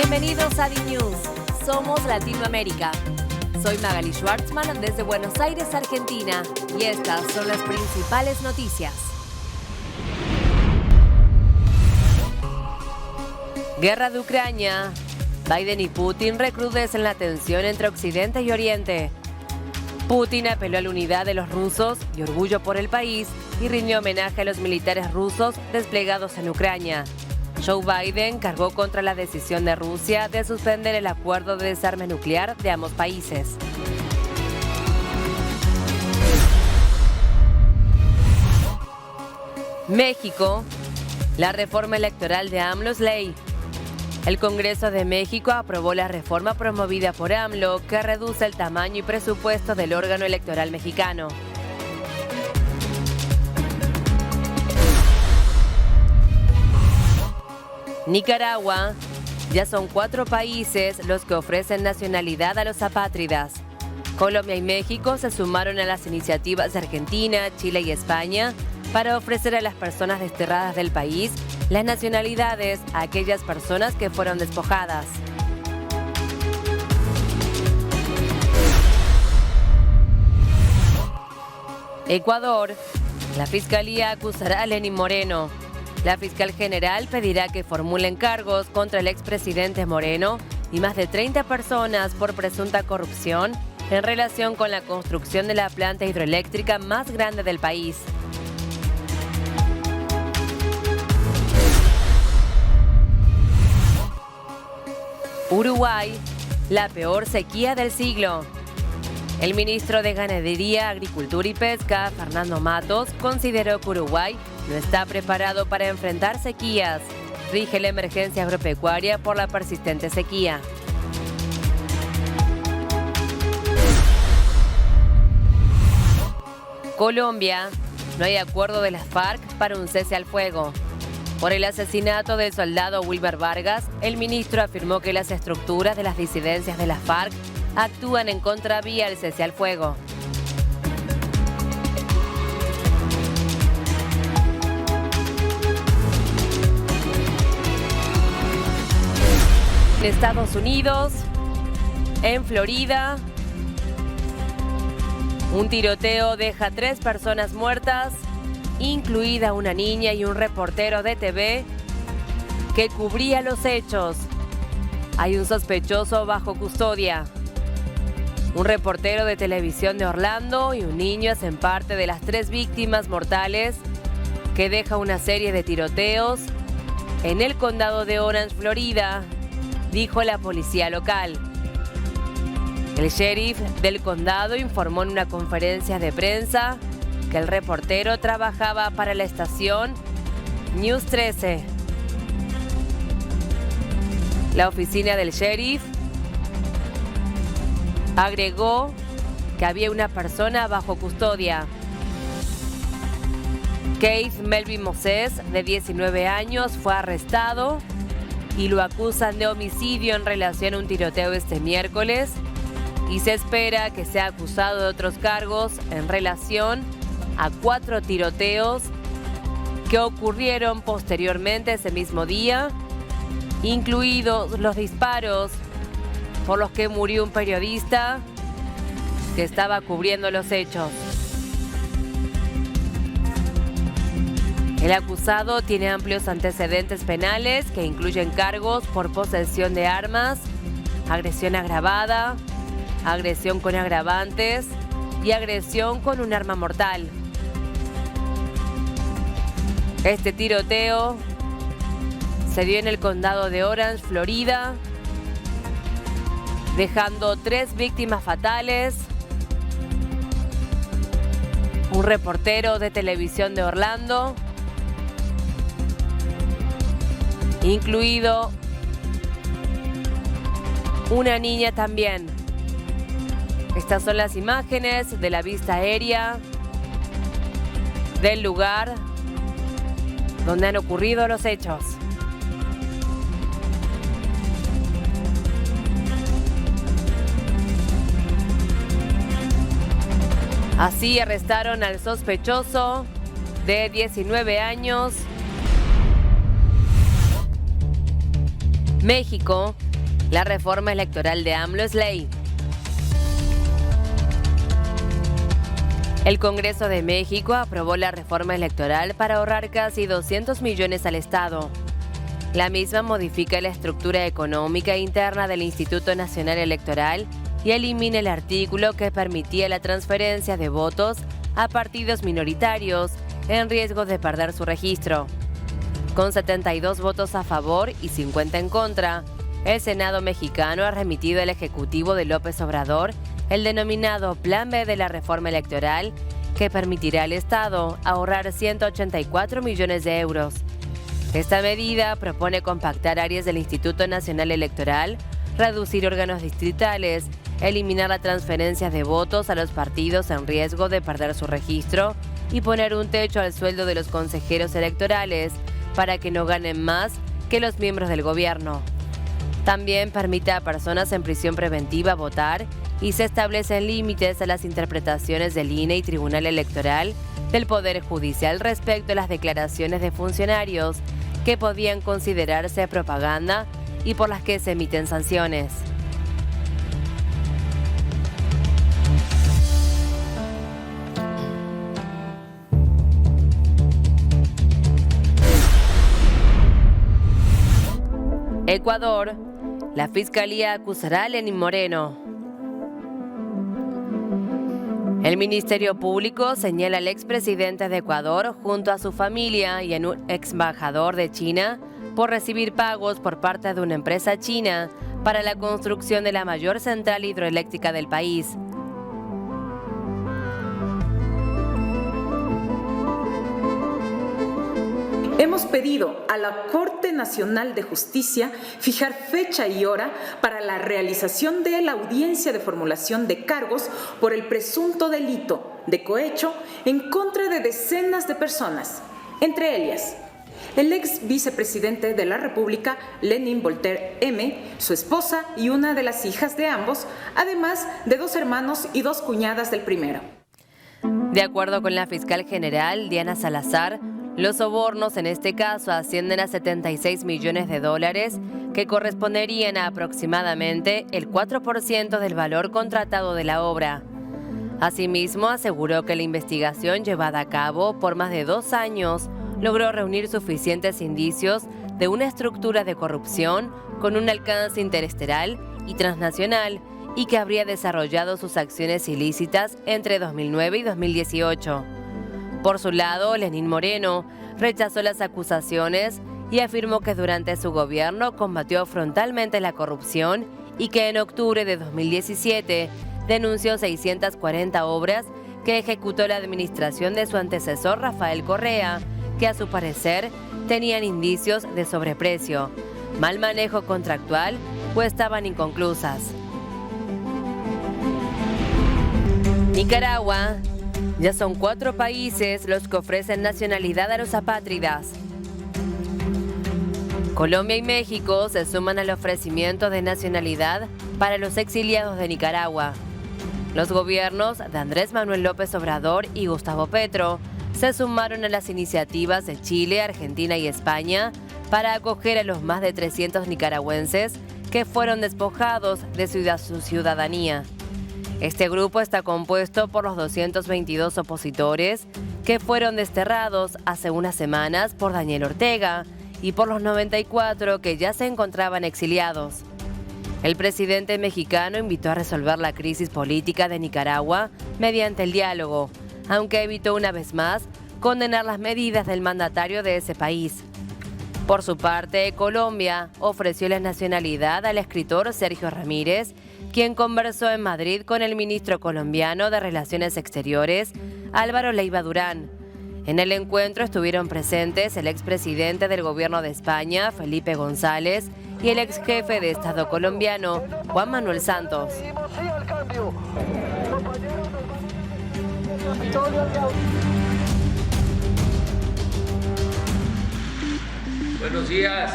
Bienvenidos a DNews. Somos Latinoamérica. Soy Magali Schwartzman desde Buenos Aires, Argentina, y estas son las principales noticias. Guerra de Ucrania. Biden y Putin recrudecen la tensión entre Occidente y Oriente. Putin apeló a la unidad de los rusos y orgullo por el país y rindió homenaje a los militares rusos desplegados en Ucrania. Joe Biden cargó contra la decisión de Rusia de suspender el acuerdo de desarme nuclear de ambos países. México. La reforma electoral de AMLO es ley. El Congreso de México aprobó la reforma promovida por AMLO que reduce el tamaño y presupuesto del órgano electoral mexicano. Nicaragua. Ya son 4 países los que ofrecen nacionalidad a los apátridas. Colombia y México se sumaron a las iniciativas de Argentina, Chile y España para ofrecer a las personas desterradas del país las nacionalidades a aquellas personas que fueron despojadas. Ecuador. La Fiscalía acusará a Lenín Moreno. La fiscal general pedirá que formulen cargos contra el expresidente Moreno y más de 30 personas por presunta corrupción en relación con la construcción de la planta hidroeléctrica más grande del país. Uruguay. La peor sequía del siglo. El ministro de Ganadería, Agricultura y Pesca, Fernando Matos, consideró que Uruguay no está preparado para enfrentar sequías. Rige la emergencia agropecuaria por la persistente sequía. Colombia. No hay acuerdo de las FARC para un cese al fuego. Por el asesinato del soldado Wilber Vargas, el ministro afirmó que las estructuras de las disidencias de las FARC actúan en contravía al cese al fuego. En Estados Unidos, en Florida, un tiroteo deja 3 personas muertas, incluida una niña y un reportero de TV que cubría los hechos. Hay un sospechoso bajo custodia. Un reportero de televisión de Orlando y un niño hacen parte de las 3 víctimas mortales que deja una serie de tiroteos en el condado de Orange, Florida, dijo la policía local. El sheriff del condado informó en una conferencia de prensa que el reportero trabajaba para la estación News 13. La oficina del sheriff agregó que había una persona bajo custodia. Keith Melvin Moses, de 19 años, fue arrestado y lo acusan de homicidio en relación a un tiroteo este miércoles y se espera que sea acusado de otros cargos en relación a 4 tiroteos que ocurrieron posteriormente ese mismo día, incluidos los disparos por los que murió un periodista que estaba cubriendo los hechos. El acusado tiene amplios antecedentes penales que incluyen cargos por posesión de armas, agresión agravada, agresión con agravantes y agresión con un arma mortal. Este tiroteo se dio en el condado de Orange, Florida, dejando 3 víctimas fatales, un reportero de televisión de Orlando, incluido una niña también. Estas son las imágenes de la vista aérea del lugar donde han ocurrido los hechos. Así arrestaron al sospechoso de 19 años. México. La reforma electoral de AMLO es ley. El Congreso de México aprobó la reforma electoral para ahorrar casi 200 millones al Estado. La misma modifica la estructura económica interna del Instituto Nacional Electoral y elimina el artículo que permitía la transferencia de votos a partidos minoritarios en riesgo de perder su registro. Con 72 votos a favor y 50 en contra, el Senado mexicano ha remitido al Ejecutivo de López Obrador el denominado Plan B de la reforma electoral, que permitirá al Estado ahorrar 184 millones de euros. Esta medida propone compactar áreas del Instituto Nacional Electoral, reducir órganos distritales, eliminar la transferencia de votos a los partidos en riesgo de perder su registro y poner un techo al sueldo de los consejeros electorales para que no ganen más que los miembros del gobierno. También permite a personas en prisión preventiva votar y se establecen límites a las interpretaciones del INE y Tribunal Electoral del Poder Judicial respecto a las declaraciones de funcionarios que podían considerarse propaganda y por las que se emiten sanciones. Ecuador. La Fiscalía acusará a Lenín Moreno. El Ministerio Público señala al expresidente de Ecuador junto a su familia y a un ex embajador de China por recibir pagos por parte de una empresa china para la construcción de la mayor central hidroeléctrica del país. Hemos pedido a la Corte Nacional de Justicia fijar fecha y hora para la realización de la audiencia de formulación de cargos por el presunto delito de cohecho en contra de decenas de personas, entre ellas el ex vicepresidente de la República, Lenín Voltaire M., su esposa y una de las hijas de ambos, además de 2 hermanos y 2 cuñadas del primero. De acuerdo con la fiscal general, Diana Salazar, los sobornos en este caso ascienden a 76 millones de dólares, que corresponderían a aproximadamente el 4% del valor contratado de la obra. Asimismo, aseguró que la investigación llevada a cabo por más de 2 años logró reunir suficientes indicios de una estructura de corrupción con un alcance interestelar y transnacional y que habría desarrollado sus acciones ilícitas entre 2009 y 2018. Por su lado, Lenín Moreno rechazó las acusaciones y afirmó que durante su gobierno combatió frontalmente la corrupción y que en octubre de 2017 denunció 640 obras que ejecutó la administración de su antecesor Rafael Correa, que a su parecer tenían indicios de sobreprecio, mal manejo contractual o estaban inconclusas. Nicaragua. Ya son 4 países los que ofrecen nacionalidad a los apátridas. Colombia y México se suman al ofrecimiento de nacionalidad para los exiliados de Nicaragua. Los gobiernos de Andrés Manuel López Obrador y Gustavo Petro se sumaron a las iniciativas de Chile, Argentina y España para acoger a los más de 300 nicaragüenses que fueron despojados de su ciudadanía. Este grupo está compuesto por los 222 opositores que fueron desterrados hace unas semanas por Daniel Ortega y por los 94 que ya se encontraban exiliados. El presidente mexicano invitó a resolver la crisis política de Nicaragua mediante el diálogo, aunque evitó una vez más condenar las medidas del mandatario de ese país. Por su parte, Colombia ofreció la nacionalidad al escritor Sergio Ramírez, quien conversó en Madrid con el ministro colombiano de Relaciones Exteriores, Álvaro Leiva Durán. En el encuentro estuvieron presentes el expresidente del gobierno de España, Felipe González, y el exjefe de Estado colombiano, Juan Manuel Santos. Buenos días.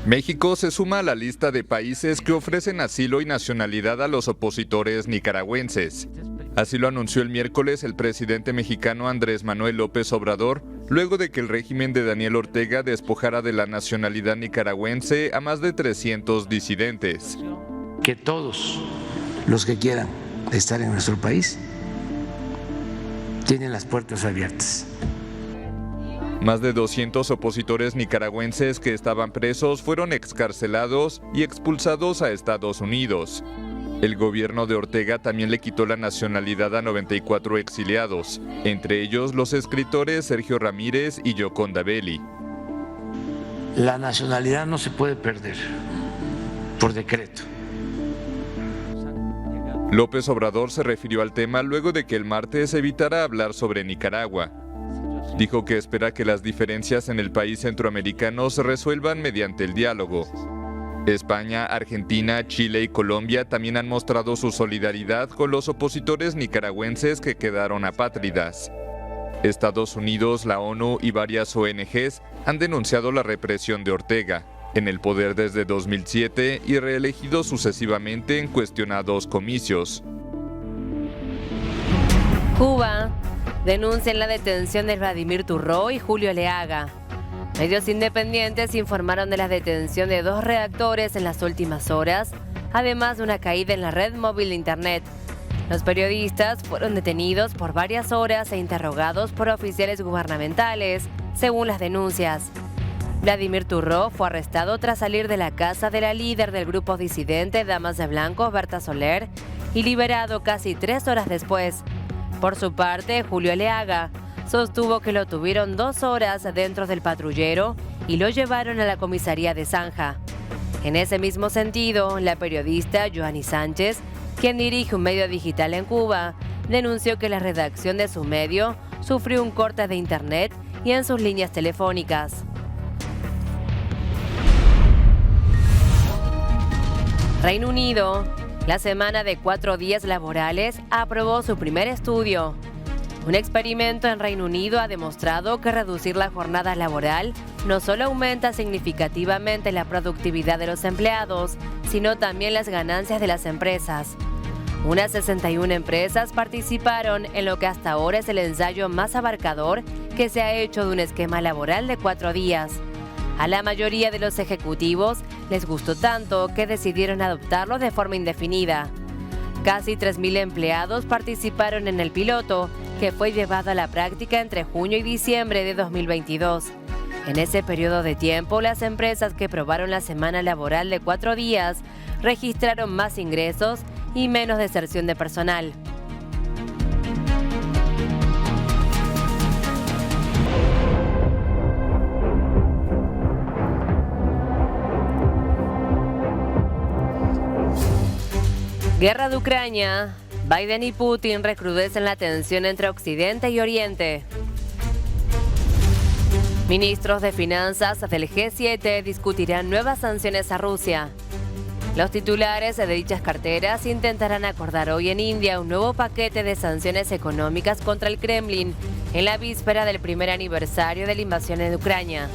México se suma a la lista de países que ofrecen asilo y nacionalidad a los opositores nicaragüenses. Así lo anunció el miércoles el presidente mexicano Andrés Manuel López Obrador luego de que el régimen de Daniel Ortega despojara de la nacionalidad nicaragüense a más de 300 disidentes. Que todos los que quieran estar en nuestro país tienen las puertas abiertas. Más de 200 opositores nicaragüenses que estaban presos fueron excarcelados y expulsados a Estados Unidos. El gobierno de Ortega también le quitó la nacionalidad a 94 exiliados, entre ellos los escritores Sergio Ramírez y Yoconda Belli. La nacionalidad no se puede perder por decreto. López Obrador se refirió al tema luego de que el martes evitara hablar sobre Nicaragua. Dijo que espera que las diferencias en el país centroamericano se resuelvan mediante el diálogo. España, Argentina, Chile y Colombia también han mostrado su solidaridad con los opositores nicaragüenses que quedaron apátridas. Estados Unidos, la ONU y varias ONGs han denunciado la represión de Ortega, en el poder desde 2007 y reelegido sucesivamente en cuestionados comicios. Cuba denuncia la detención de Vladimir Turró y Julio Leaga. Medios independientes informaron de la detención de 2 redactores en las últimas horas, además de una caída en la red móvil de Internet. Los periodistas fueron detenidos por varias horas e interrogados por oficiales gubernamentales, según las denuncias. Vladimir Turró fue arrestado tras salir de la casa de la líder del grupo disidente Damas de Blanco, Berta Soler, y liberado casi 3 horas después. Por su parte, Julio Leaga sostuvo que lo tuvieron 2 horas dentro del patrullero y lo llevaron a la comisaría de Zanja. En ese mismo sentido, la periodista Joanny Sánchez, quien dirige un medio digital en Cuba, denunció que la redacción de su medio sufrió un corte de internet y en sus líneas telefónicas. Reino Unido, la semana de 4 días laborales, aprobó su primer estudio. Un experimento en Reino Unido ha demostrado que reducir la jornada laboral no solo aumenta significativamente la productividad de los empleados, sino también las ganancias de las empresas. Unas 61 empresas participaron en lo que hasta ahora es el ensayo más abarcador que se ha hecho de un esquema laboral de 4 días. A la mayoría de los ejecutivos les gustó tanto que decidieron adoptarlo de forma indefinida. Casi 3.000 empleados participaron en el piloto, que fue llevado a la práctica entre junio y diciembre de 2022. En ese periodo de tiempo, las empresas que probaron la semana laboral de 4 días registraron más ingresos y menos deserción de personal. Guerra de Ucrania. Biden y Putin recrudecen la tensión entre Occidente y Oriente. Ministros de Finanzas del G7 discutirán nuevas sanciones a Rusia. Los titulares de dichas carteras intentarán acordar hoy en India un nuevo paquete de sanciones económicas contra el Kremlin en la víspera del primer aniversario de la invasión en Ucrania.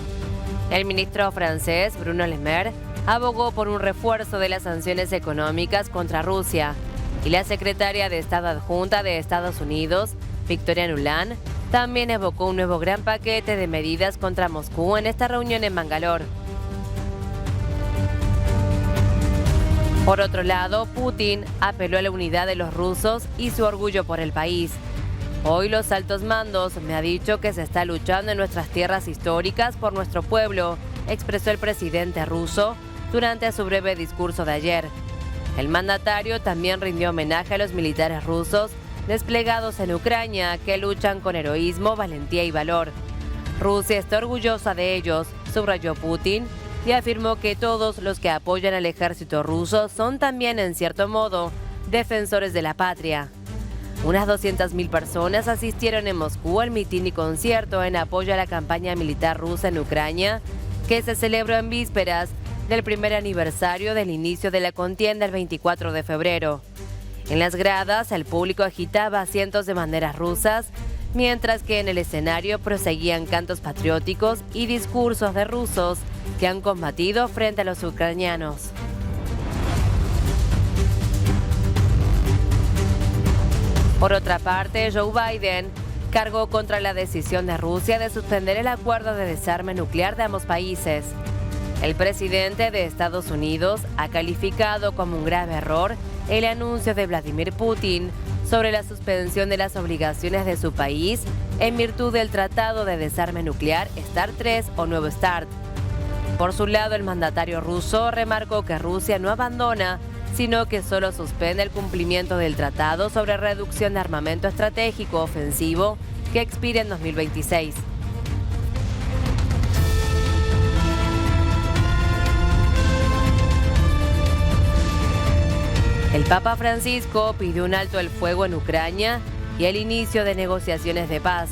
El ministro francés Bruno Le Maire abogó por un refuerzo de las sanciones económicas contra Rusia, y la secretaria de Estado adjunta de Estados Unidos, Victoria Nuland, también evocó un nuevo gran paquete de medidas contra Moscú en esta reunión en Bangalore. Por otro lado, Putin apeló a la unidad de los rusos y su orgullo por el país. Hoy los altos mandos me ha dicho que se está luchando en nuestras tierras históricas por nuestro pueblo, expresó el presidente ruso durante su breve discurso de ayer. El mandatario también rindió homenaje a los militares rusos desplegados en Ucrania que luchan con heroísmo, valentía y valor. Rusia está orgullosa de ellos, subrayó Putin, y afirmó que todos los que apoyan al ejército ruso son también, en cierto modo, defensores de la patria. Unas 200.000 personas asistieron en Moscú al mitin y concierto en apoyo a la campaña militar rusa en Ucrania, que se celebró en vísperas del primer aniversario del inicio de la contienda el 24 de febrero. En las gradas, el público agitaba cientos de banderas rusas, mientras que en el escenario proseguían cantos patrióticos y discursos de rusos que han combatido frente a los ucranianos. Por otra parte, Joe Biden cargó contra la decisión de Rusia de suspender el acuerdo de desarme nuclear de ambos países. El presidente de Estados Unidos ha calificado como un grave error el anuncio de Vladimir Putin sobre la suspensión de las obligaciones de su país en virtud del Tratado de Desarme Nuclear START 3 o Nuevo START. Por su lado, el mandatario ruso remarcó que Rusia no abandona, sino que solo suspende el cumplimiento del Tratado sobre Reducción de Armamento Estratégico Ofensivo que expira en 2026. El Papa Francisco pidió un alto al fuego en Ucrania y el inicio de negociaciones de paz.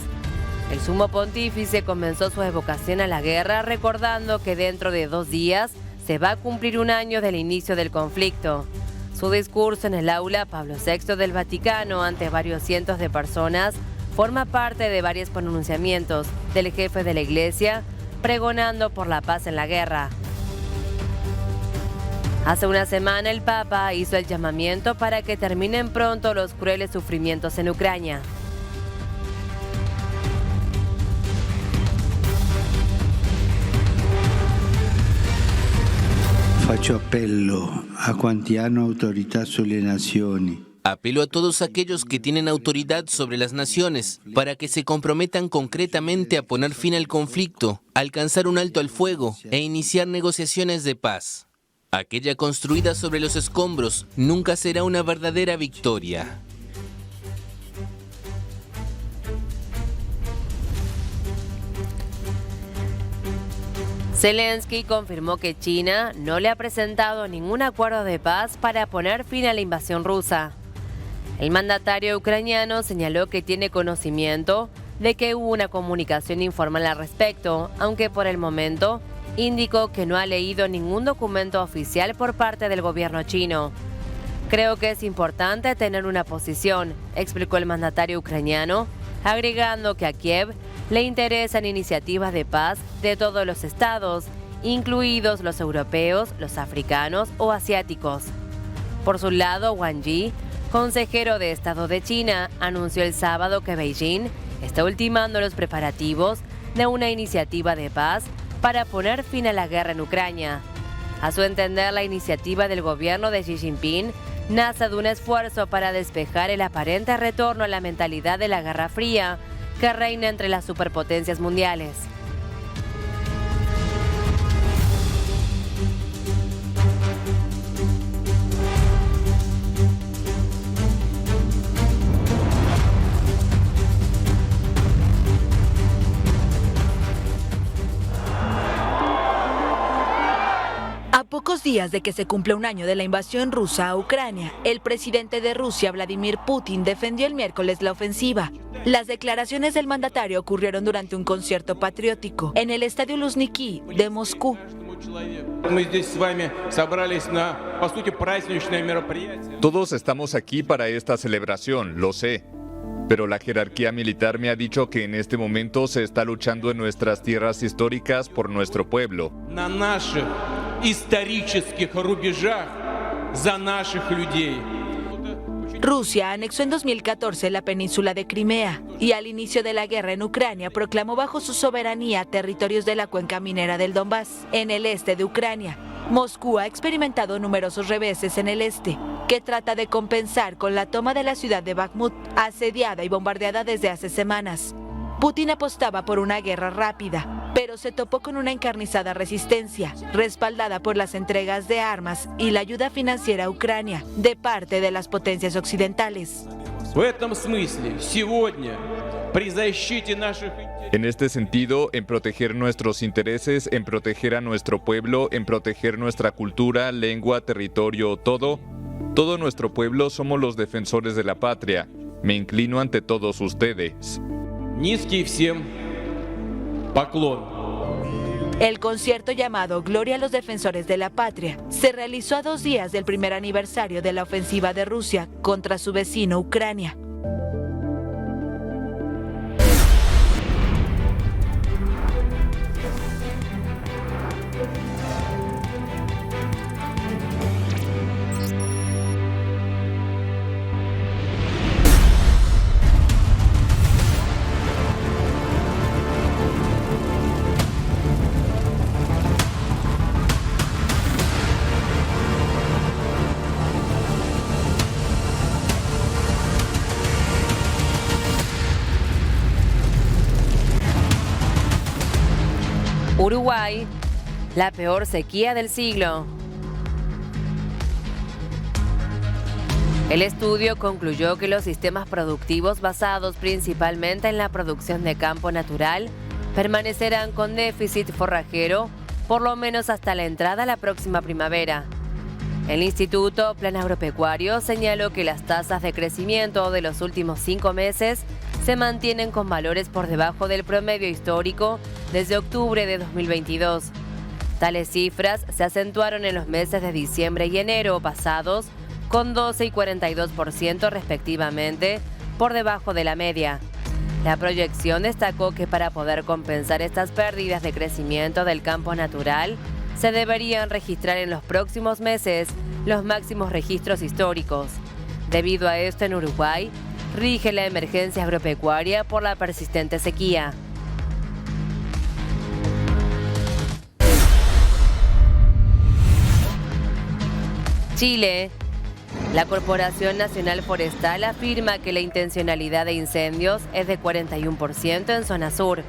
El sumo pontífice comenzó su evocación a la guerra recordando que dentro de 2 días se va a cumplir 1 año del inicio del conflicto. Su discurso en el aula Pablo VI del Vaticano ante varios cientos de personas forma parte de varios pronunciamientos del jefe de la Iglesia pregonando por la paz en la guerra. Hace una semana el Papa hizo el llamamiento para que terminen pronto los crueles sufrimientos en Ucrania. Faccio appello a quanti hanno autorità sulle nazioni. Apelo a todos aquellos que tienen autoridad sobre las naciones para que se comprometan concretamente a poner fin al conflicto, alcanzar un alto al fuego e iniciar negociaciones de paz. Aquella construida sobre los escombros nunca será una verdadera victoria. Zelensky confirmó que China no le ha presentado ningún acuerdo de paz para poner fin a la invasión rusa. El mandatario ucraniano señaló que tiene conocimiento de que hubo una comunicación informal al respecto, aunque por el momento indicó que no ha leído ningún documento oficial por parte del gobierno chino. Creo que es importante tener una posición, explicó el mandatario ucraniano, agregando que a Kiev le interesan iniciativas de paz de todos los estados, incluidos los europeos, los africanos o asiáticos. Por su lado, Wang Yi, consejero de Estado de China, anunció el sábado que Beijing está ultimando los preparativos de una iniciativa de paz para poner fin a la guerra en Ucrania. A su entender, la iniciativa del gobierno de Xi Jinping nace de un esfuerzo para despejar el aparente retorno a la mentalidad de la Guerra Fría que reina entre las superpotencias mundiales. A pocos días de que se cumpla 1 año de la invasión rusa a Ucrania, el presidente de Rusia, Vladimir Putin, defendió el miércoles la ofensiva. Las declaraciones del mandatario ocurrieron durante un concierto patriótico en el Estadio Luzhniki de Moscú. Todos estamos aquí para esta celebración, lo sé. Pero la jerarquía militar me ha dicho que en este momento se está luchando en nuestras tierras históricas por nuestro pueblo. Rusia anexó en 2014 la península de Crimea y al inicio de la guerra en Ucrania proclamó bajo su soberanía territorios de la cuenca minera del Donbass, en el este de Ucrania. Moscú ha experimentado numerosos reveses en el este, que trata de compensar con la toma de la ciudad de Bakhmut, asediada y bombardeada desde hace semanas. Putin apostaba por una guerra rápida, pero se topó con una encarnizada resistencia, respaldada por las entregas de armas y la ayuda financiera a Ucrania de parte de las potencias occidentales. En este sentido, en proteger nuestros intereses, en proteger a nuestro pueblo, en proteger nuestra cultura, lengua, territorio, todo nuestro pueblo somos los defensores de la patria. Me inclino ante todos ustedes. El concierto llamado Gloria a los Defensores de la Patria se realizó a 2 días del primer aniversario de la ofensiva de Rusia contra su vecino Ucrania. Uruguay, la peor sequía del siglo. El estudio concluyó que los sistemas productivos basados principalmente en la producción de campo natural permanecerán con déficit forrajero por lo menos hasta la entrada a la próxima primavera. El Instituto Plan Agropecuario señaló que las tasas de crecimiento de los últimos 5 meses se mantienen con valores por debajo del promedio histórico desde octubre de 2022. Tales cifras se acentuaron en los meses de diciembre y enero pasados, con 12 y 42% respectivamente, por debajo de la media. La proyección destacó que para poder compensar estas pérdidas de crecimiento del campo natural, se deberían registrar en los próximos meses los máximos registros históricos. Debido a esto, en Uruguay, rige la emergencia agropecuaria por la persistente sequía. Chile. La Corporación Nacional Forestal afirma que la intencionalidad de incendios es de 41% en zona sur.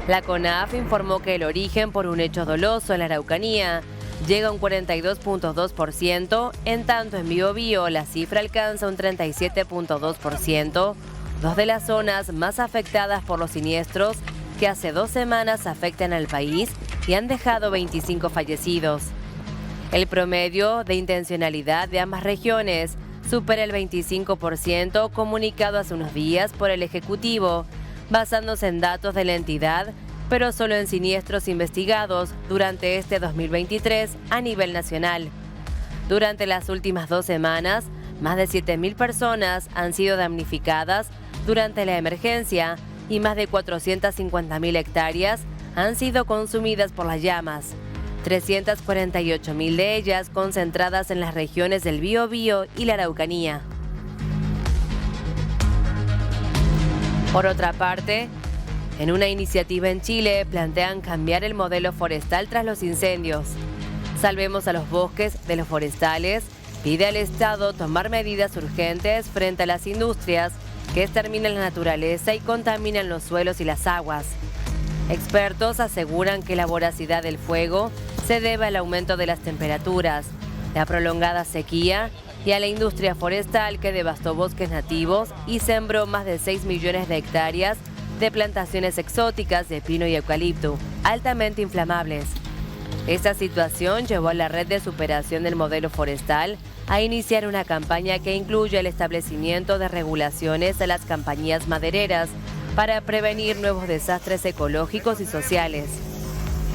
La CONAF informó que el origen por un hecho doloso en la Araucanía llega a un 42.2%, en tanto en Biobío la cifra alcanza un 37.2%, dos de las zonas más afectadas por los siniestros que hace 2 semanas afectan al país y han dejado 25 fallecidos. El promedio de intencionalidad de ambas regiones supera el 25% comunicado hace unos días por el Ejecutivo, basándose en datos de la entidad, pero solo en siniestros investigados durante este 2023 a nivel nacional. Durante las últimas 2 semanas, más de 7.000 personas han sido damnificadas durante la emergencia y más de 450.000 hectáreas han sido consumidas por las llamas. 348.000 de ellas concentradas en las regiones del Biobío y la Araucanía. Por otra parte, en una iniciativa en Chile plantean cambiar el modelo forestal tras los incendios. Salvemos a los bosques de los forestales pide al Estado tomar medidas urgentes frente a las industrias que exterminan la naturaleza y contaminan los suelos y las aguas. Expertos aseguran que la voracidad del fuego se debe al aumento de las temperaturas, la prolongada sequía y a la industria forestal que devastó bosques nativos y sembró más de 6 millones de hectáreas de plantaciones exóticas de pino y eucalipto, altamente inflamables. Esta situación llevó a la Red de Superación del Modelo Forestal a iniciar una campaña que incluye el establecimiento de regulaciones a las compañías madereras para prevenir nuevos desastres ecológicos y sociales.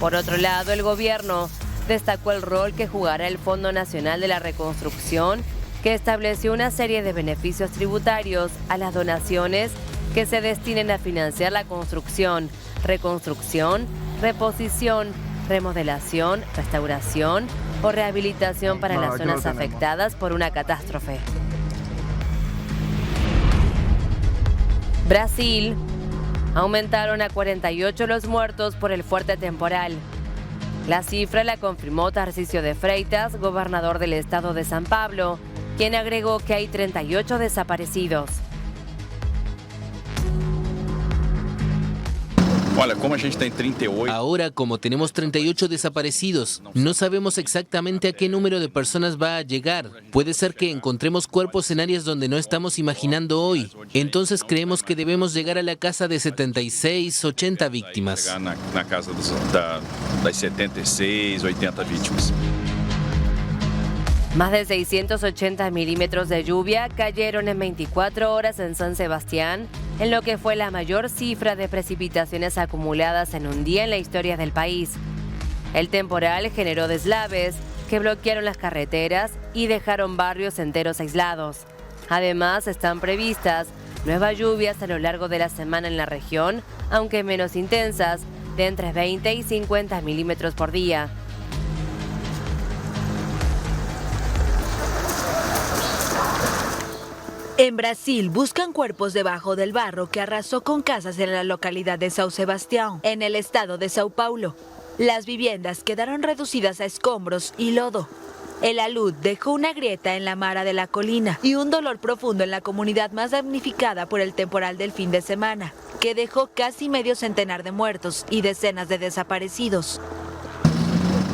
Por otro lado, el gobierno destacó el rol que jugará el Fondo Nacional de la Reconstrucción, que estableció una serie de beneficios tributarios a las donaciones que se destinen a financiar la construcción, reconstrucción, reposición, remodelación, restauración o rehabilitación para las zonas afectadas por una catástrofe. Brasil. Aumentaron a 48 los muertos por el fuerte temporal. La cifra la confirmó Tarcísio de Freitas, gobernador del estado de San Pablo, quien agregó que hay 38 desaparecidos. Ahora, como tenemos 38 desaparecidos, no sabemos exactamente a qué número de personas va a llegar. Puede ser que encontremos cuerpos en áreas donde no estamos imaginando hoy. Entonces creemos que debemos llegar a la casa de 76, 80 víctimas. Na casa das 76, 80 vítimas. Más de 680 milímetros de lluvia cayeron en 24 horas en San Sebastián, en lo que fue la mayor cifra de precipitaciones acumuladas en un día en la historia del país. El temporal generó deslaves que bloquearon las carreteras y dejaron barrios enteros aislados. Además, están previstas nuevas lluvias a lo largo de la semana en la región, aunque menos intensas, de entre 20 y 50 milímetros por día. En Brasil buscan cuerpos debajo del barro que arrasó con casas en la localidad de São Sebastião, en el estado de São Paulo. Las viviendas quedaron reducidas a escombros y lodo. El alud dejó una grieta en la mara de la colina y un dolor profundo en la comunidad más damnificada por el temporal del fin de semana, que dejó casi medio centenar de muertos y decenas de desaparecidos.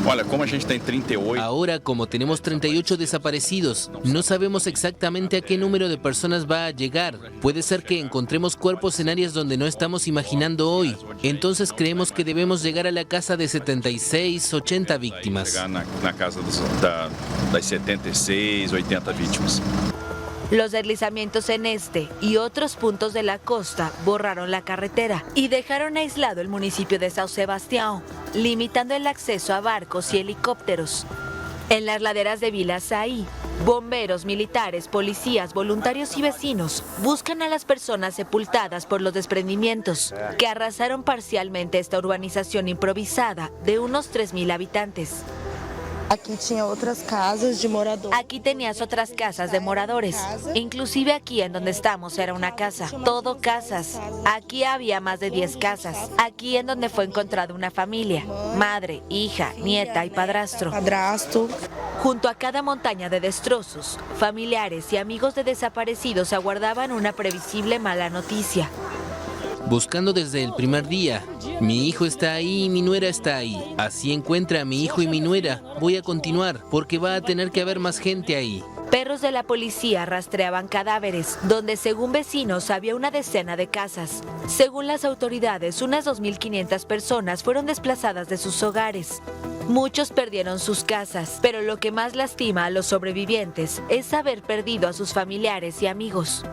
Olha, como a gente tem 38... Ahora, como tenemos 38 desaparecidos, no sabemos exactamente a qué número de personas va a llegar. Puede ser que encontremos cuerpos en áreas donde no estamos imaginando hoy. Entonces creemos que debemos llegar a la casa de 76, 80 víctimas. Chegar na casa das 76, 80 vítimas. Los deslizamientos en este y otros puntos de la costa borraron la carretera y dejaron aislado el municipio de São Sebastião, limitando el acceso a barcos y helicópteros. En las laderas de Vila Saí, bomberos, militares, policías, voluntarios y vecinos buscan a las personas sepultadas por los desprendimientos que arrasaron parcialmente esta urbanización improvisada de unos 3.000 habitantes. Aquí tenías otras casas de moradores. Inclusive aquí en donde estamos era una casa. Todo casas. Aquí había más de 10 casas. Aquí en donde fue encontrada una familia. Madre, hija, nieta y padrastro. Junto a cada montaña de destrozos, familiares y amigos de desaparecidos aguardaban una previsible mala noticia. Buscando desde el primer día. Mi hijo está ahí y mi nuera está ahí. Así encuentra a mi hijo y mi nuera. Voy a continuar, porque va a tener que haber más gente ahí. Perros de la policía rastreaban cadáveres, donde según vecinos había una decena de casas. Según las autoridades, unas 2.500 personas fueron desplazadas de sus hogares. Muchos perdieron sus casas, pero lo que más lastima a los sobrevivientes es haber perdido a sus familiares y amigos.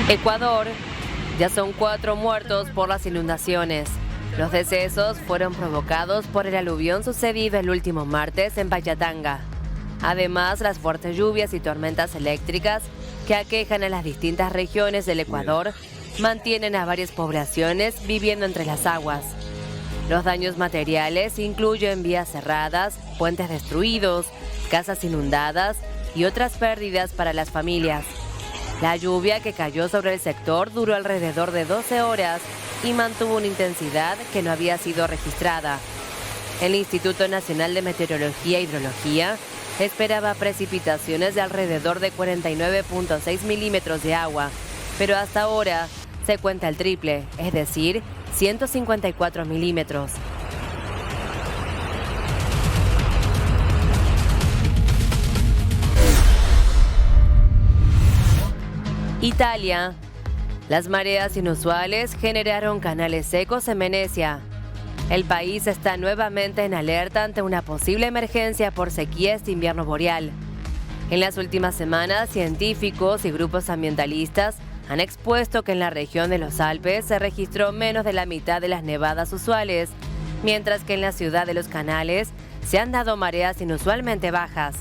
Ecuador, ya son 4 muertos por las inundaciones. Los decesos fueron provocados por el aluvión sucedido el último martes en Pampanga. Además, las fuertes lluvias y tormentas eléctricas que aquejan a las distintas regiones del Ecuador mantienen a varias poblaciones viviendo entre las aguas. Los daños materiales incluyen vías cerradas, puentes destruidos, casas inundadas y otras pérdidas para las familias. La lluvia que cayó sobre el sector duró alrededor de 12 horas y mantuvo una intensidad que no había sido registrada. El Instituto Nacional de Meteorología e Hidrología esperaba precipitaciones de alrededor de 49.6 milímetros de agua, pero hasta ahora se cuenta el triple, es decir, 154 milímetros. Italia. Las mareas inusuales generaron canales secos en Venecia. El país está nuevamente en alerta ante una posible emergencia por sequía este invierno boreal. En las últimas semanas, científicos y grupos ambientalistas han expuesto que en la región de los Alpes se registró menos de la mitad de las nevadas usuales, mientras que en la ciudad de los Canales se han dado mareas inusualmente bajas.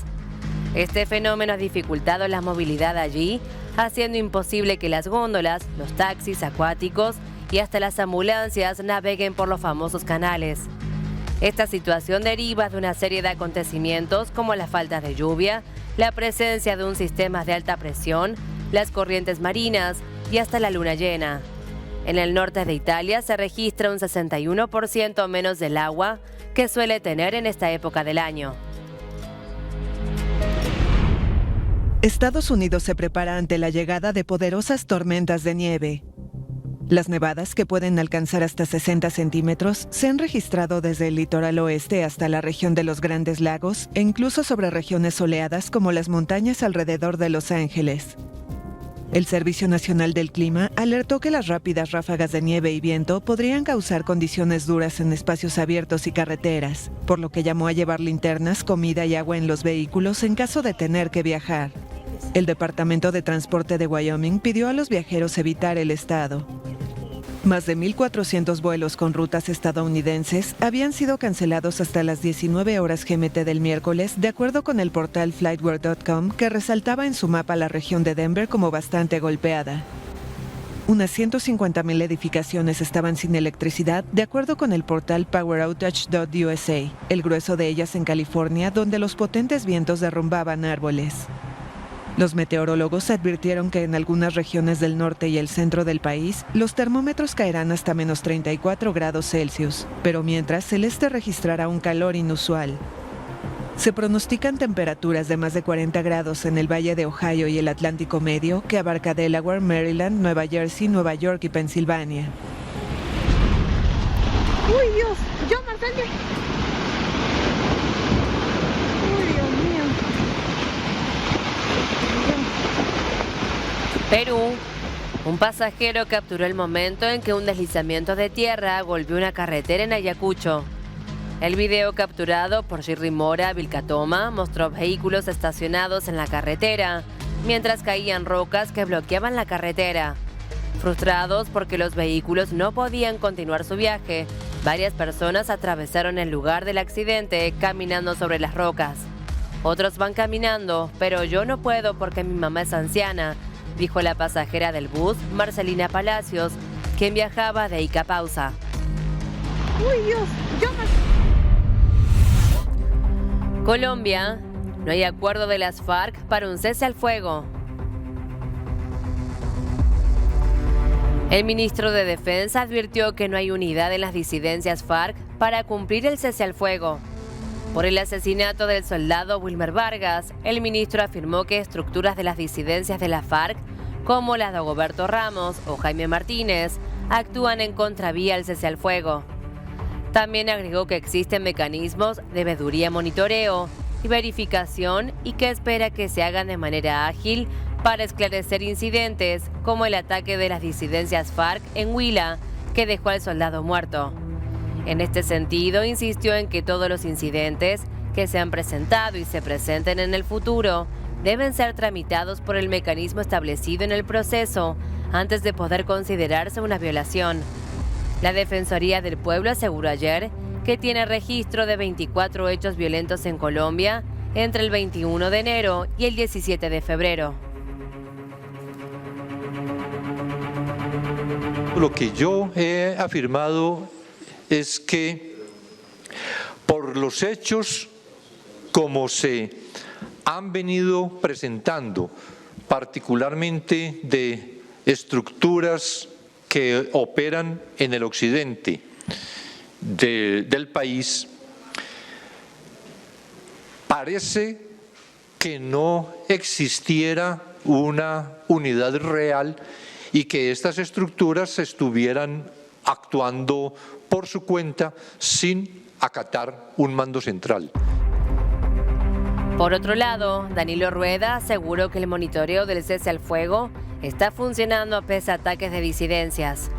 Este fenómeno ha dificultado la movilidad allí, haciendo imposible que las góndolas, los taxis acuáticos y hasta las ambulancias naveguen por los famosos canales. Esta situación deriva de una serie de acontecimientos como la falta de lluvia, la presencia de un sistema de alta presión, las corrientes marinas y hasta la luna llena. En el norte de Italia se registra un 61% menos del agua que suele tener en esta época del año. Estados Unidos se prepara ante la llegada de poderosas tormentas de nieve. Las nevadas, que pueden alcanzar hasta 60 centímetros, se han registrado desde el litoral oeste hasta la región de los Grandes Lagos e incluso sobre regiones soleadas como las montañas alrededor de Los Ángeles. El Servicio Nacional del Clima alertó que las rápidas ráfagas de nieve y viento podrían causar condiciones duras en espacios abiertos y carreteras, por lo que llamó a llevar linternas, comida y agua en los vehículos en caso de tener que viajar. El Departamento de Transporte de Wyoming pidió a los viajeros evitar el estado. Más de 1.400 vuelos con rutas estadounidenses habían sido cancelados hasta las 19 horas GMT del miércoles, de acuerdo con el portal Flightwear.com, que resaltaba en su mapa la región de Denver como bastante golpeada. Unas 150,000 edificaciones estaban sin electricidad, de acuerdo con el portal PowerOutage.USA, el grueso de ellas en California, donde los potentes vientos derrumbaban árboles. Los meteorólogos advirtieron que en algunas regiones del norte y el centro del país, los termómetros caerán hasta menos 34 grados Celsius, pero mientras el este registrará un calor inusual. Se pronostican temperaturas de más de 40 grados en el Valle de Ohio y el Atlántico Medio, que abarca Delaware, Maryland, Nueva Jersey, Nueva York y Pensilvania. ¡Uy, Dios! ¡Yo, Marcelo! ¡Uy, Dios mío! Perú. Un pasajero capturó el momento en que un deslizamiento de tierra golpeó una carretera en Ayacucho. El video capturado por Jerry Mora Vilcatoma mostró vehículos estacionados en la carretera, mientras caían rocas que bloqueaban la carretera. Frustrados porque los vehículos no podían continuar su viaje, varias personas atravesaron el lugar del accidente caminando sobre las rocas. Otros van caminando, pero yo no puedo porque mi mamá es anciana, dijo la pasajera del bus, Marcelina Palacios, quien viajaba de Icapausa. ¡Uy, Dios! Colombia. No hay acuerdo de las FARC para un cese al fuego. El ministro de Defensa advirtió que no hay unidad en las disidencias FARC para cumplir el cese al fuego. Por el asesinato del soldado Wilmer Vargas, el ministro afirmó que estructuras de las disidencias de la FARC, como la de Dagoberto Ramos o Jaime Martínez, actúan en contravía al cese al fuego. También agregó que existen mecanismos de veeduría, monitoreo y verificación y que espera que se hagan de manera ágil para esclarecer incidentes como el ataque de las disidencias FARC en Huila, que dejó al soldado muerto. En este sentido, insistió en que todos los incidentes que se han presentado y se presenten en el futuro deben ser tramitados por el mecanismo establecido en el proceso antes de poder considerarse una violación. La Defensoría del Pueblo aseguró ayer que tiene registro de 24 hechos violentos en Colombia entre el 21 de enero y el 17 de febrero. Lo que yo he afirmado es que por los hechos como se han venido presentando, particularmente de estructuras que operan en el occidente del país, parece que no existiera una unidad real y que estas estructuras estuvieran actuando por su cuenta sin acatar un mando central. Por otro lado, Danilo Rueda aseguró que el monitoreo del cese al fuego está funcionando pese a ataques de disidencias.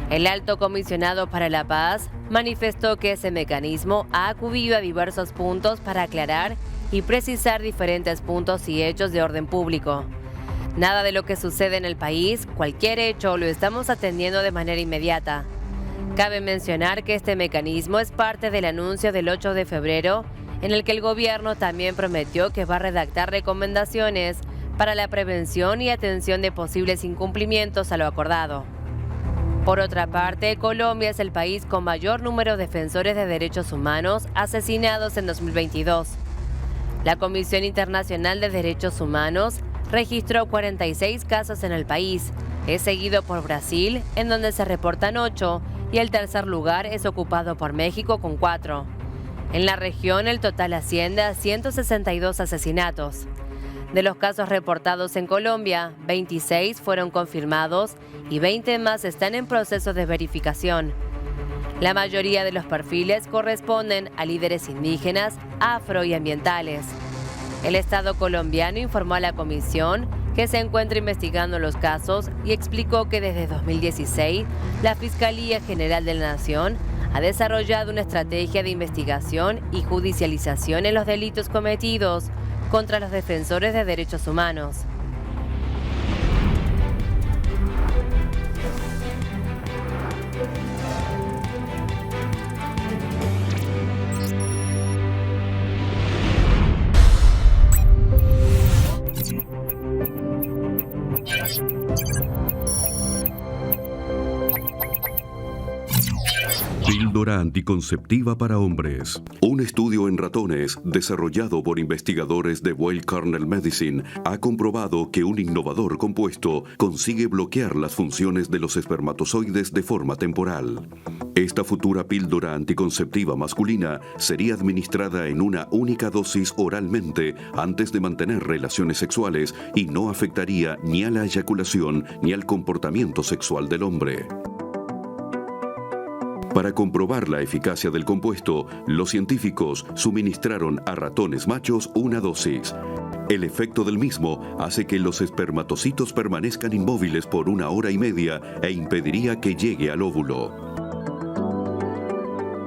El alto comisionado para la paz manifestó que ese mecanismo ha acudido a diversos puntos para aclarar y precisar diferentes puntos y hechos de orden público. Nada de lo que sucede en el país, cualquier hecho, lo estamos atendiendo de manera inmediata. Cabe mencionar que este mecanismo es parte del anuncio del 8 de febrero, en el que el gobierno también prometió que va a redactar recomendaciones para la prevención y atención de posibles incumplimientos a lo acordado. Por otra parte, Colombia es el país con mayor número de defensores de derechos humanos asesinados en 2022. La Comisión Internacional de Derechos Humanos registró 46 casos en el país. Es seguido por Brasil, en donde se reportan 8, y el tercer lugar es ocupado por México con 4. En la región, el total asciende a 162 asesinatos. De los casos reportados en Colombia, 26 fueron confirmados y 20 más están en proceso de verificación. La mayoría de los perfiles corresponden a líderes indígenas, afro y ambientales. El Estado colombiano informó a la comisión que se encuentra investigando los casos y explicó que desde 2016 la Fiscalía General de la Nación ha desarrollado una estrategia de investigación y judicialización en los delitos cometidos contra los defensores de derechos humanos. píldora anticonceptiva para hombres. Un estudio en ratones desarrollado por investigadores de Weill Cornell Medicine ha comprobado que un innovador compuesto consigue bloquear las funciones de los espermatozoides de forma temporal. Esta futura píldora anticonceptiva masculina sería administrada en una única dosis oralmente antes de mantener relaciones sexuales y no afectaría ni a la eyaculación ni al comportamiento sexual del hombre. Para comprobar la eficacia del compuesto, los científicos suministraron a ratones machos una dosis. El efecto del mismo hace que los espermatocitos permanezcan inmóviles por 1 hora y media e impediría que llegue al óvulo.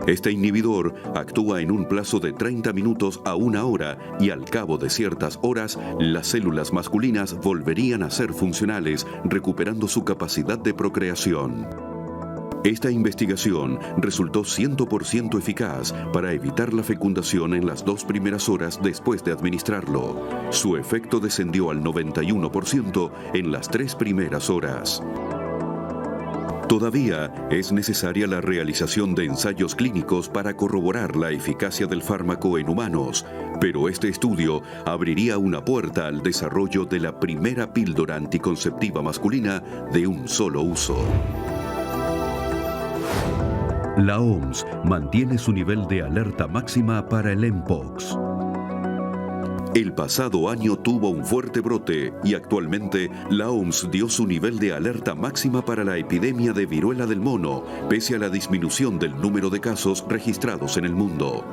Este inhibidor actúa en un plazo de 30 minutos a 1 hora y al cabo de ciertas horas, las células masculinas volverían a ser funcionales, recuperando su capacidad de procreación. Esta investigación resultó 100% eficaz para evitar la fecundación en las 2 primeras horas después de administrarlo. Su efecto descendió al 91% en las 3 primeras horas. Todavía es necesaria la realización de ensayos clínicos para corroborar la eficacia del fármaco en humanos, pero este estudio abriría una puerta al desarrollo de la primera píldora anticonceptiva masculina de un solo uso. La OMS mantiene su nivel de alerta máxima para el Mpox. El pasado año tuvo un fuerte brote y actualmente la OMS dio su nivel de alerta máxima para la epidemia de viruela del mono, pese a la disminución del número de casos registrados en el mundo.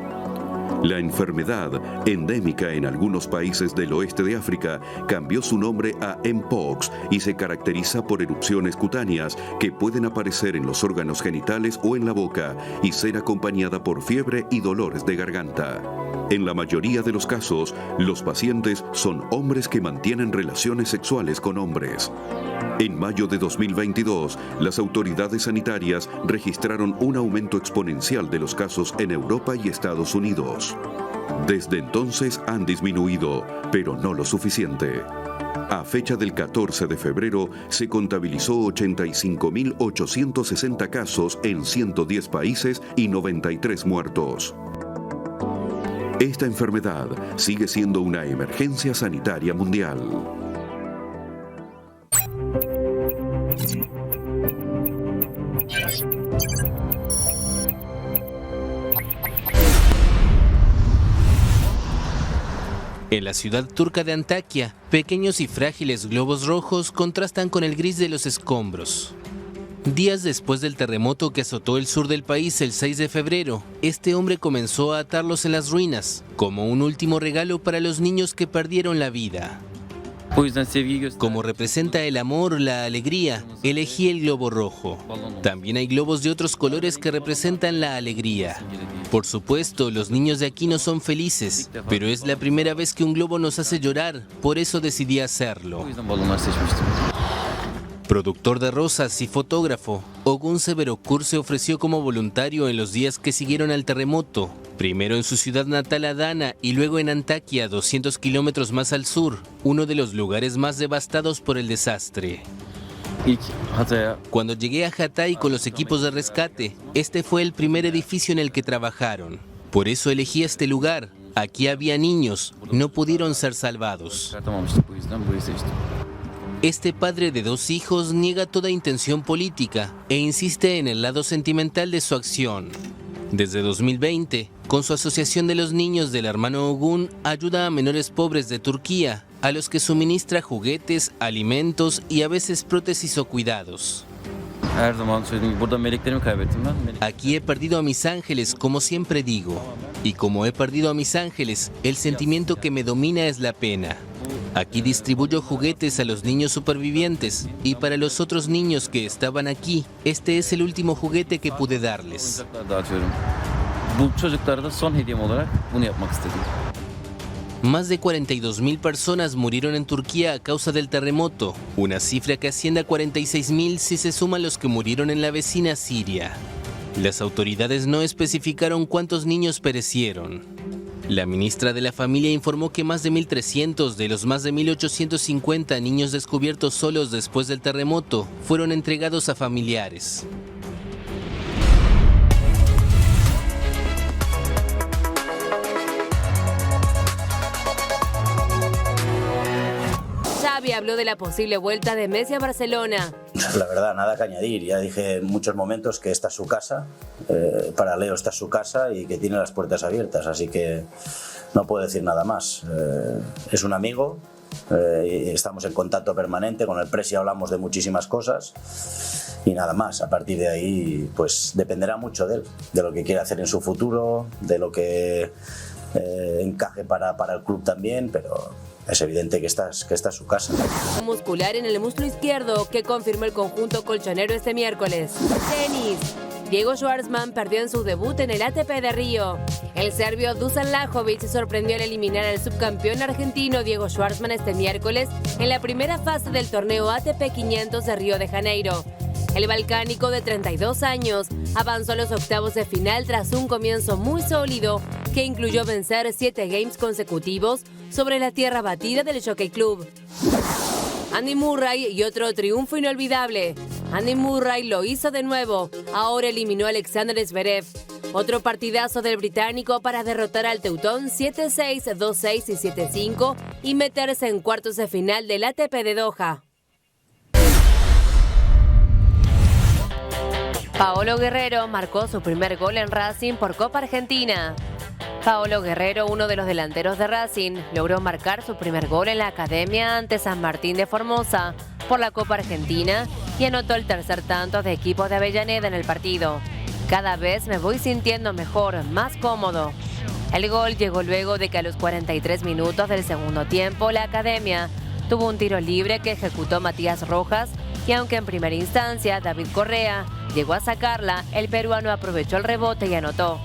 La enfermedad, endémica en algunos países del oeste de África, cambió su nombre a Mpox y se caracteriza por erupciones cutáneas que pueden aparecer en los órganos genitales o en la boca y ser acompañada por fiebre y dolores de garganta. En la mayoría de los casos, los pacientes son hombres que mantienen relaciones sexuales con hombres. En mayo de 2022, las autoridades sanitarias registraron un aumento exponencial de los casos en Europa y Estados Unidos. Desde entonces han disminuido, pero no lo suficiente. A fecha del 14 de febrero, se contabilizó 85.860 casos en 110 países y 93 muertos. Esta enfermedad sigue siendo una emergencia sanitaria mundial. En la ciudad turca de Antakya, pequeños y frágiles globos rojos contrastan con el gris de los escombros. Días después del terremoto que azotó el sur del país el 6 de febrero, este hombre comenzó a atarlos en las ruinas, como un último regalo para los niños que perdieron la vida. Como representa el amor, la alegría, elegí el globo rojo. También hay globos de otros colores que representan la alegría. Por supuesto, los niños de aquí no son felices, pero es la primera vez que un globo nos hace llorar, por eso decidí hacerlo. Productor de rosas y fotógrafo, Ogun Severokur se ofreció como voluntario en los días que siguieron al terremoto, primero en su ciudad natal Adana y luego en Antakya, 200 kilómetros más al sur, uno de los lugares más devastados por el desastre. Cuando llegué a Hatay con los equipos de rescate, este fue el primer edificio en el que trabajaron. Por eso elegí este lugar. Aquí había niños, no pudieron ser salvados. Este padre de 2 hijos niega toda intención política e insiste en el lado sentimental de su acción. Desde 2020, con su asociación de los niños del hermano Ogun, ayuda a menores pobres de Turquía, a los que suministra juguetes, alimentos y a veces prótesis o cuidados. Aquí he perdido a mis ángeles, como siempre digo. Y como he perdido a mis ángeles, el sentimiento que me domina es la pena. Aquí distribuyo juguetes a los niños supervivientes y para los otros niños que estaban aquí, este es el último juguete que pude darles. Más de 42.000 personas murieron en Turquía a causa del terremoto, una cifra que asciende a 46.000 si se suman los que murieron en la vecina Siria. Las autoridades no especificaron cuántos niños perecieron. La ministra de la Familia informó que más de 1.300 de los más de 1.850 niños descubiertos solos después del terremoto fueron entregados a familiares. habló de la posible vuelta de Messi a Barcelona. La verdad, nada que añadir. Ya dije en muchos momentos que esta es su casa, para Leo esta es su casa y que tiene las puertas abiertas, así que no puedo decir nada más. Es un amigo, estamos en contacto permanente, con el Presi hablamos de muchísimas cosas y nada más. A partir de ahí pues dependerá mucho de él, de lo que quiere hacer en su futuro, de lo que encaje para el club también, pero es evidente que esta es su casa. Muscular en el muslo izquierdo que confirmó el conjunto colchonero este miércoles. Tenis. Diego Schwartzman perdió en su debut en el ATP de Río. El serbio Dusan Lajovic sorprendió al eliminar al subcampeón argentino Diego Schwartzman este miércoles en la primera fase del torneo ATP 500 de Río de Janeiro. El balcánico de 32 años avanzó a los octavos de final tras un comienzo muy sólido que incluyó vencer 7 games consecutivos sobre la tierra batida del Jockey Club. Andy Murray y otro triunfo inolvidable. Andy Murray lo hizo de nuevo, ahora eliminó a Alexander Zverev. Otro partidazo del británico para derrotar al teutón 7-6, 2-6 y 7-5 y meterse en cuartos de final del ATP de Doha. Paolo Guerrero marcó su primer gol en Racing por Copa Argentina. Paolo Guerrero, uno de los delanteros de Racing, logró marcar su primer gol en la academia ante San Martín de Formosa por la Copa Argentina y anotó el tercer tanto de equipo de Avellaneda en el partido. Cada vez me voy sintiendo mejor, más cómodo. El gol llegó luego de que a los 43 minutos del segundo tiempo la academia tuvo un tiro libre que ejecutó Matías Rojas y aunque en primera instancia David Correa llegó a sacarla, el peruano aprovechó el rebote y anotó.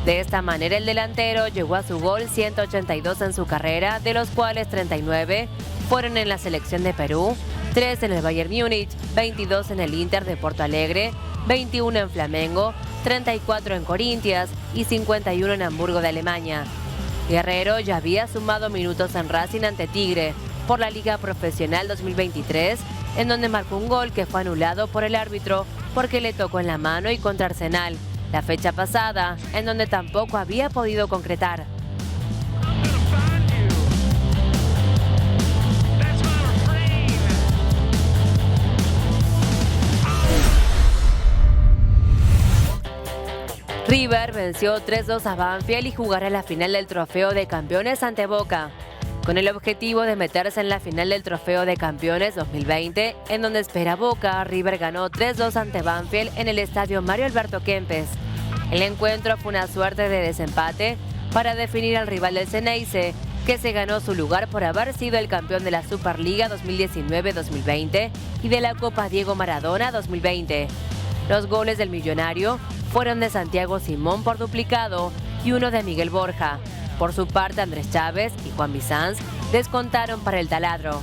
De esta manera el delantero llegó a su gol 182 en su carrera, de los cuales 39 fueron en la selección de Perú, 3 en el Bayern Múnich, 22 en el Inter de Porto Alegre, 21 en Flamengo, 34 en Corinthians y 51 en Hamburgo de Alemania. Guerrero ya había sumado minutos en Racing ante Tigre por la Liga Profesional 2023, en donde marcó un gol que fue anulado por el árbitro porque le tocó en la mano y contra Arsenal, la fecha pasada, en donde tampoco había podido concretar. River venció 3-2 a Banfield y jugará la final del Trofeo de Campeones ante Boca, con el objetivo de meterse en la final del Trofeo de Campeones 2020, en donde espera Boca. River ganó 3-2 ante Banfield en el estadio Mario Alberto Kempes. El encuentro fue una suerte de desempate para definir al rival del Ceneice, que se ganó su lugar por haber sido el campeón de la Superliga 2019-2020 y de la Copa Diego Maradona 2020. Los goles del millonario fueron de Santiago Simón por duplicado y uno de Miguel Borja. Por su parte, Andrés Chávez y Juan Bizanz descontaron para el taladro.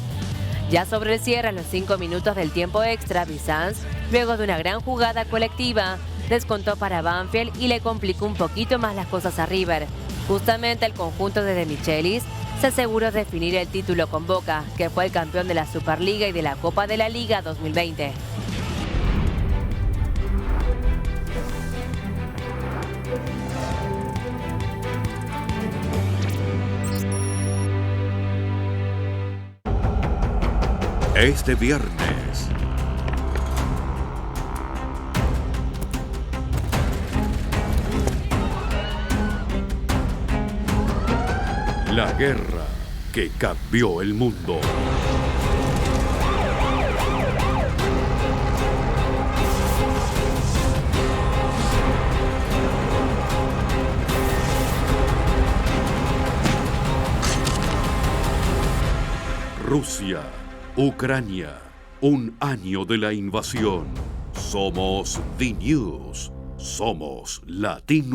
Ya sobre el cierre, a los 5 minutos del tiempo extra, Bizanz, luego de una gran jugada colectiva, descontó para Banfield y le complicó un poquito más las cosas a River. Justamente el conjunto de De Michelis se aseguró definir el título con Boca, que fue el campeón de la Superliga y de la Copa de la Liga 2020. Este viernes, la guerra que cambió el mundo. Rusia, Ucrania, un año de la invasión. Somos The News, somos Latino.